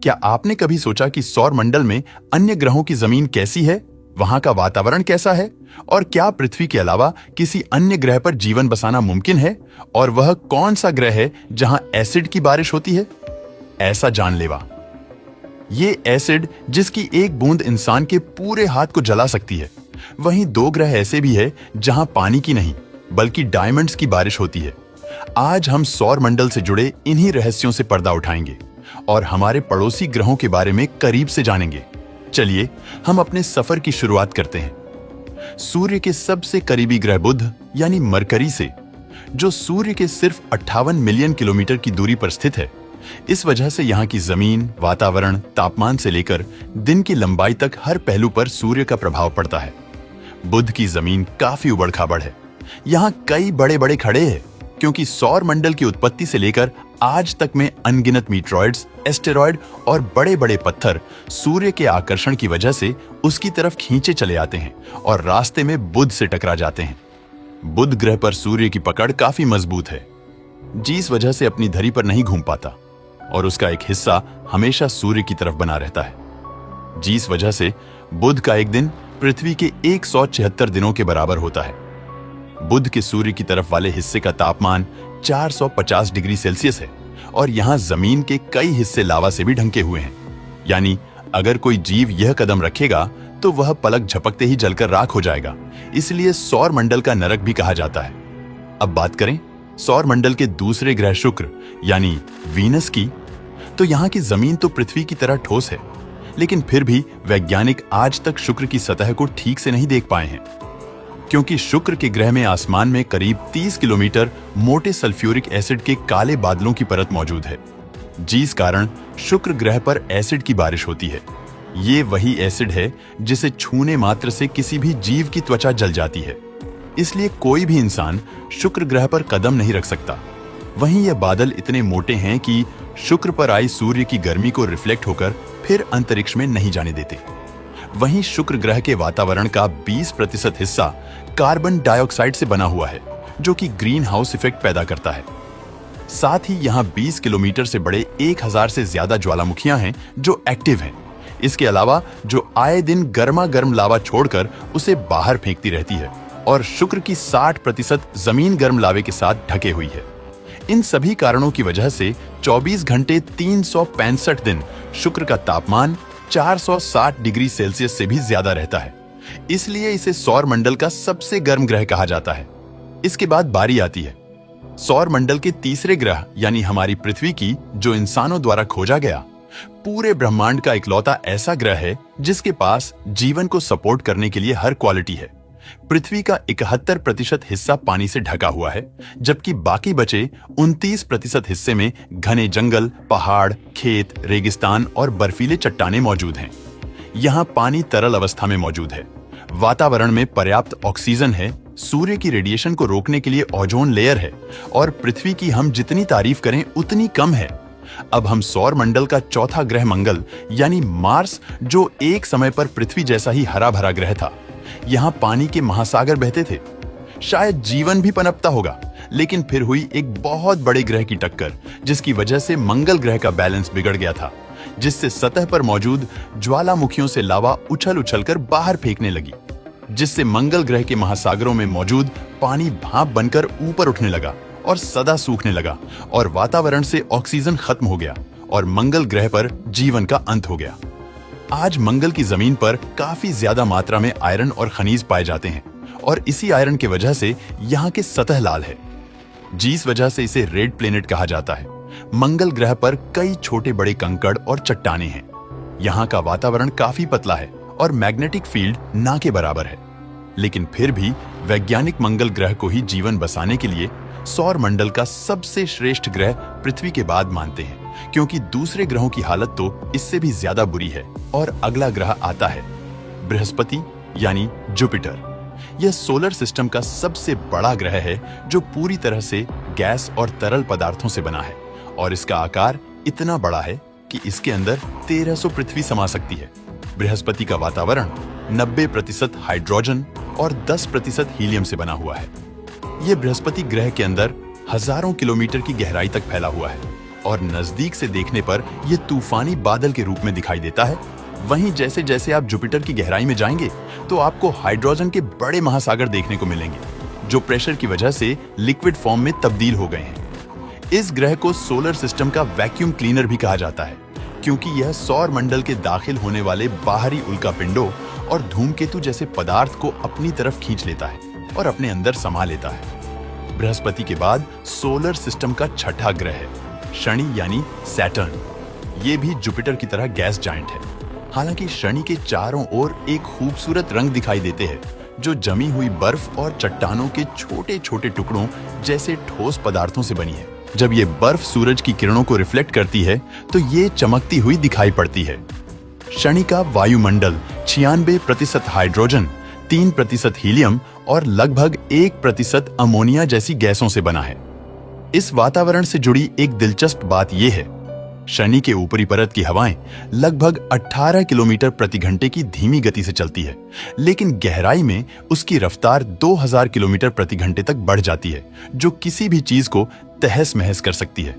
क्या आपने कभी सोचा कि सौर मंडल में अन्य ग्रहों की जमीन कैसी है, वहां का वातावरण कैसा है, और क्या पृथ्वी के अलावा किसी अन्य ग्रह पर जीवन बसाना मुमकिन है, और वह कौन सा ग्रह है जहां एसिड की बारिश होती है? ऐसा जानलेवा। ये एसिड जिसकी एक बूंद इंसान के पूरे हाथ को जला सकती है। वहीं दो ग्रह ऐसे भी है जहां पानी की नहीं बल्कि डायमंड्स की बारिश होती है। आज हम सौर मंडल से जुड़े इन्हीं रहस्यों से पर्दा उठाएंगे और हमारे पड़ोसी ग्रहों के बारे में करीब से जानेंगे। चलिए हम अपने सफर की शुरुआत करते हैं सूर्य के सबसे करीबी ग्रह बुध यानी मरकरी से, जो सूर्य के सिर्फ 58 मिलियन किलोमीटर की दूरी पर स्थित है। इस वजह से यहाँ की जमीन, वातावरण, तापमान से लेकर दिन की लंबाई तक हर पहलू पर सूर्य का प्रभाव पड़ता है। बुध की जमीन काफी उबड़-खाबड़ है। यहाँ कई बड़े-बड़े खड़े हैं क्योंकि सौर मंडल की उत्पत्ति से लेकर आज तक में अनगिनत मीटरॉइड्स, एस्टेरॉयड और बड़े-बड़े पत्थर सूर्य के आकर्षण की वजह से उसकी तरफ खींचे चले आते हैं और रास्ते में बुध से टकरा जाते हैं। बुध ग्रह पर सूर्य की पकड़ काफी मजबूत है, जिस वजह से अपनी धरी पर नहीं घूम पाता और उसका एक हिस्सा हमेशा सूर्य की तरफ बना रहता है। जिस वजह से बुध का एक दिन पृथ्वी के 176 दिनों के बराबर होता है। बुध के सूर्य की तरफ वाले हिस्से का तापमान 450 डिग्री सेल्सियस है और यहाँ जमीन के कई हिस्से लावा से भी ढंके हुए हैं। यानी अगर कोई जीव यह कदम रखेगा तो वह पलक झपकते ही जलकर राख हो जाएगा। इसलिए सौर मंडल का नरक भी कहा जाता है। अब बात करें सौर मंडल के दूसरे ग्रह शुक्र यानी वीनस की, तो यहाँ की जमीन तो पृथ्वी की तरह ठोस है, लेकिन फिर भी वैज्ञानिक आज तक शुक्र की सतह को ठीक से नहीं देख पाए हैं, क्योंकि शुक्र के ग्रह में आसमान में करीब 30 किलोमीटर मोटे सल्फ्यूरिक एसिड के काले बादलों की परत मौजूद है, जिस कारण शुक्र ग्रह पर एसिड की बारिश होती है। ये वही एसिड है जिसे छूने मात्र से किसी भी जीव की त्वचा जल जाती है। इसलिए कोई भी इंसान शुक्र ग्रह पर कदम नहीं रख सकता। वहीं ये बादल इतने मोटे हैं कि शुक्र पर आई सूर्य की गर्मी को रिफ्लेक्ट होकर फिर अंतरिक्ष में नहीं जाने देते। वहीं शुक्र ग्रह के वातावरण का 20% हिस्सा कार्बन डाइऑक्साइड से बना हुआ है, जो कि ग्रीन हाउस इफेक्ट पैदा करता है। साथ ही यहाँ 20 किलोमीटर से बड़े 1000 से ज्यादा ज्वालामुखियां हैं जो एक्टिव हैं। इसके अलावा जो आए दिन गर्मा गर्म लावा छोड़कर उसे बाहर फेंकती रहती है और शुक्र की 60% जमीन गर्म लावे के साथ ढके हुई है। इन सभी कारणों की वजह से 24 घंटे 365 दिन शुक्र का तापमान 460 डिग्री सेल्सियस से भी ज्यादा रहता है। इसलिए इसे सौर मंडल का सबसे गर्म ग्रह कहा जाता है। इसके बाद बारी आती है सौर मंडल के तीसरे ग्रह यानी हमारी पृथ्वी की, जो इंसानों द्वारा खोजा गया पूरे ब्रह्मांड का इकलौता ऐसा ग्रह है जिसके पास जीवन को सपोर्ट करने के लिए हर क्वालिटी है। पृथ्वी का 71% हिस्सा पानी से ढका हुआ है, जबकि बाकी बचे 29% हिस्से में घने जंगल, पहाड़, खेत, रेगिस्तान और बर्फीले चट्टानें मौजूद हैं। यहाँ पानी तरल अवस्था में मौजूद है। वातावरण में पर्याप्त ऑक्सीजन है, सूर्य की रेडिएशन को रोकने के लिए ओजोन लेयर है और पृथ्वी की हम जितनी तारीफ करें उतनी कम है। अब हम सौर मंडल का चौथा ग्रह मंगल यानी मार्स, जो एक समय पर पृथ्वी जैसा ही हरा भरा ग्रह था। यहाँ पानी के महासागर बहते थे। शायद जीवन भी पनपता होगा, लेकिन फिर हुई एक बहुत बड़े ग्रह की टक्कर, जिसकी वजह से मंगल ग्रह का बैलेंस बिगड़ गया था, जिससे सतह पर मौजूद ज्वालामुखियों से लावा उछल उछलकर बाहर फेंकने लगी, जिससे मंगल ग्रह के महासागरों में मौजूद पानी भाप बनकर ऊपर उठने लगा और सदा सूखने लगा और वातावरण से ऑक्सीजन खत्म हो गया और मंगल ग्रह पर जीवन का अंत हो गया। आज मंगल की जमीन पर काफी ज्यादा मात्रा में आयरन और खनिज पाए जाते हैं और इसी आयरन की वजह से यहाँ की सतह लाल है, जिस वजह से इसे रेड प्लेनेट कहा जाता है। मंगल ग्रह पर कई छोटे बड़े कंकड़ और चट्टानें हैं। यहाँ का वातावरण काफी पतला है और मैग्नेटिक फील्ड ना के बराबर है, लेकिन फिर भी वैज्ञानिक मंगल ग्रह को ही जीवन बसाने के लिए सौर मंडल का सबसे श्रेष्ठ ग्रह पृथ्वी के बाद मानते हैं, क्योंकि दूसरे ग्रहों की हालत तो इससे भी ज्यादा बुरी है। और अगला ग्रह आता है बृहस्पति यानी जुपिटर। यह सोलर सिस्टम का सबसे बड़ा ग्रह है, जो पूरी तरह से गैस और तरल पदार्थों से बना है और इसका आकार इतना बड़ा है कि इसके अंदर 1300 पृथ्वी समा सकती है। बृहस्पति का वातावरण 90% हाइड्रोजन और 10% हीलियम से बना हुआ है। यह बृहस्पति ग्रह के अंदर हजारों किलोमीटर की गहराई तक फैला हुआ है और नजदीक से देखने पर यह तूफानी बादल के रूप में दिखाई देता है। वहीं जैसे जैसे आप जुपिटर की गहराई में जाएंगे तो आपको हाइड्रोजन के बड़े महासागर देखने को मिलेंगे, जो प्रेशर की वजह से लिक्विड फॉर्म में तब्दील हो गए हैं। इस ग्रह को सोलर सिस्टम का वैक्यूम क्लीनर भी कहा जाता है, क्योंकि यह सौर मंडल के दाखिल होने वाले बाहरी उल्कापिंडों और धूमकेतु जैसे पदार्थ को अपनी तरफ खींच लेता है और अपने अंदर समा लेता है। बृहस्पति के बाद सोलर सिस्टम का छठा ग्रह है शनि यानी सैटर्न। ये भी जुपिटर की तरह गैस जायंट है। हालांकि शनि के चारों ओर एक खूबसूरत रंग दिखाई देते हैं, जो जमी हुई बर्फ और चट्टानों के छोटे छोटे टुकड़ों जैसे ठोस पदार्थों से बनी है। जब ये बर्फ सूरज की किरणों को रिफ्लेक्ट करती है तो ये चमकती हुई दिखाई पड़ती है। शनि का वायुमंडल 96% हाइड्रोजन, 3% हीलियम और लगभग 1% अमोनिया जैसी गैसों से बना है। इस वातावरण से जुड़ी एक दिलचस्प बात यह है, शनि के ऊपरी परत की हवाएं लगभग 18 किलोमीटर प्रति घंटे की धीमी गति से चलती है, लेकिन गहराई में उसकी रफ्तार 2000 किलोमीटर प्रति घंटे तक बढ़ जाती है, जो किसी भी चीज को तहस महस कर सकती है।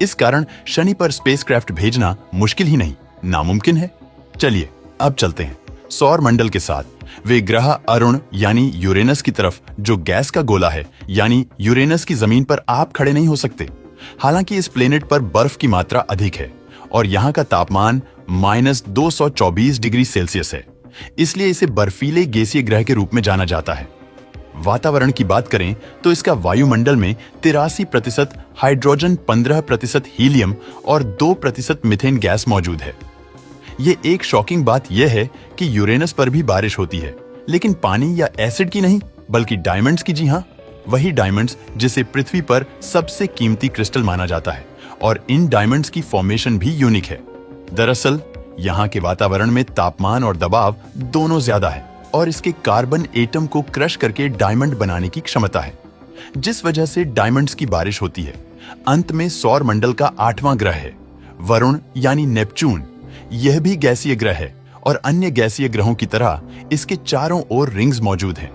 इस कारण शनि पर स्पेसक्राफ्ट भेजना मुश्किल ही नहीं, नामुमकिन है। चलिए अब चलते हैं सौर मंडल के साथ वे ग्रह अरुण यानी यूरेनस की तरफ, जो गैस का गोला है, यानी यूरेनस की जमीन पर आप खड़े नहीं हो सकते। हालांकि इस प्लेनेट पर बर्फ की मात्रा अधिक है और यहाँ का तापमान -224 डिग्री सेल्सियस है, इसलिए इसे बर्फीले गैसीय ग्रह के रूप में जाना जाता है। वातावरण की बात करें तो इसका वायुमंडल में 83% हाइड्रोजन, 15% हीलियम और 2% मीथेन गैस मौजूद है। ये एक शॉकिंग बात यह है कि यूरेनस पर भी बारिश होती है, लेकिन पानी या एसिड की नहीं, बल्कि डायमंड्स की। जी हाँ, वही डायमंड्स जिसे पृथ्वी पर सबसे कीमती क्रिस्टल माना जाता है, और इन डायमंड्स की फॉर्मेशन भी यूनिक है। दरअसल यहाँ के वातावरण में तापमान और दबाव दोनों ज्यादा है और इसके कार्बन एटम को क्रश करके डायमंड बनाने की क्षमता है, जिस वजह से डायमंड्स की बारिश होती है। अंत में सौर मंडल का 8वां ग्रह है वरुण यानी नेपच्यून। यह भी गैसीय ग्रह है और अन्य गैसीय ग्रहों की तरह इसके चारों ओर रिंग्स मौजूद हैं।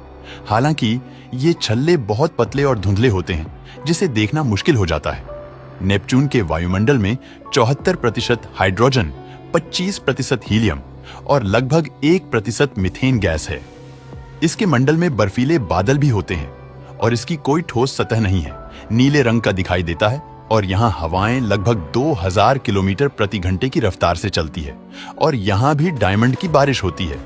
हालांकि ये छल्ले बहुत पतले और धुंधले होते हैं, जिसे देखना मुश्किल हो जाता है। नेपच्यून के वायुमंडल में 74% हाइड्रोजन, 25% हीलियम और लगभग 1% मीथेन गैस है। इसके मंडल में बर्फीले बादल भी होते हैं और इसकी कोई ठोस सतह नहीं है, नीले रंग का दिखाई देता है और यहाँ हवाएं लगभग 2000 किलोमीटर प्रति घंटे की रफ्तार से चलती है और यहाँ भी डायमंड की बारिश होती है।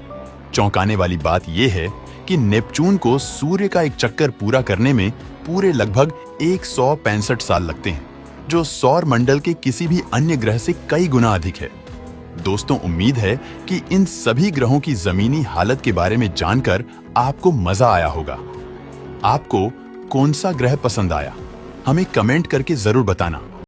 चौंकाने वाली बात यह है कि नेपच्यून को सूर्य का एक चक्कर पूरा करने में पूरे लगभग 165 साल लगते हैं, जो सौर मंडल के किसी भी अन्य ग्रह से कई गुना अधिक है। दोस्तों, उम्मीद है कि इन सभी ग्रहों की जमीनी हालत के बारे में जानकर आपको मजा आया होगा। आपको कौन सा ग्रह पसंद आया, हमें कमेंट करके जरूर बताना।